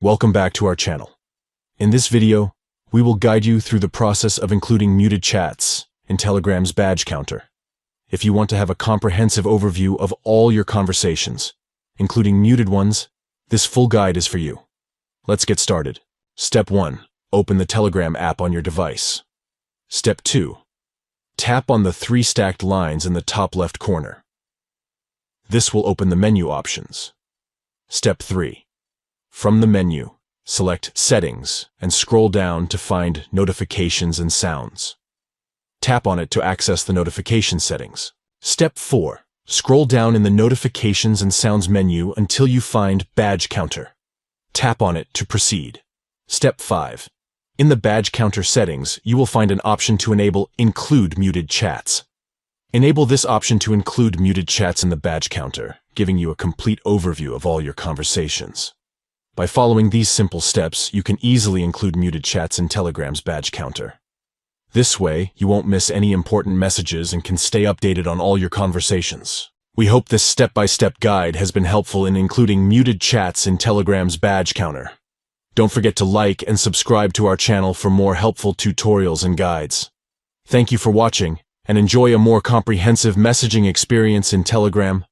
Welcome back to our channel. In this video, we will guide you through the process of including muted chats in Telegram's badge counter. If you want to have a comprehensive overview of all your conversations, including muted ones, this full guide is for you. Let's get started. Step 1. Open the Telegram app on your device. Step 2. Tap on the 3 stacked lines in the top left corner. This will open the menu options. Step 3. From the menu, select Settings and scroll down to find Notifications and Sounds. Tap on it to access the notification settings. Step 4. Scroll down in the Notifications and Sounds menu until you find Badge Counter. Tap on it to proceed. Step 5. In the Badge Counter settings, you will find an option to enable Include Muted Chats. Enable this option to include muted chats in the Badge Counter, giving you a complete overview of all your conversations. By following these simple steps, you can easily include muted chats in Telegram's Badge Counter. This way, you won't miss any important messages and can stay updated on all your conversations. We hope this step-by-step guide has been helpful in including muted chats in Telegram's Badge Counter. Don't forget to like and subscribe to our channel for more helpful tutorials and guides. Thank you for watching, and enjoy a more comprehensive messaging experience in Telegram.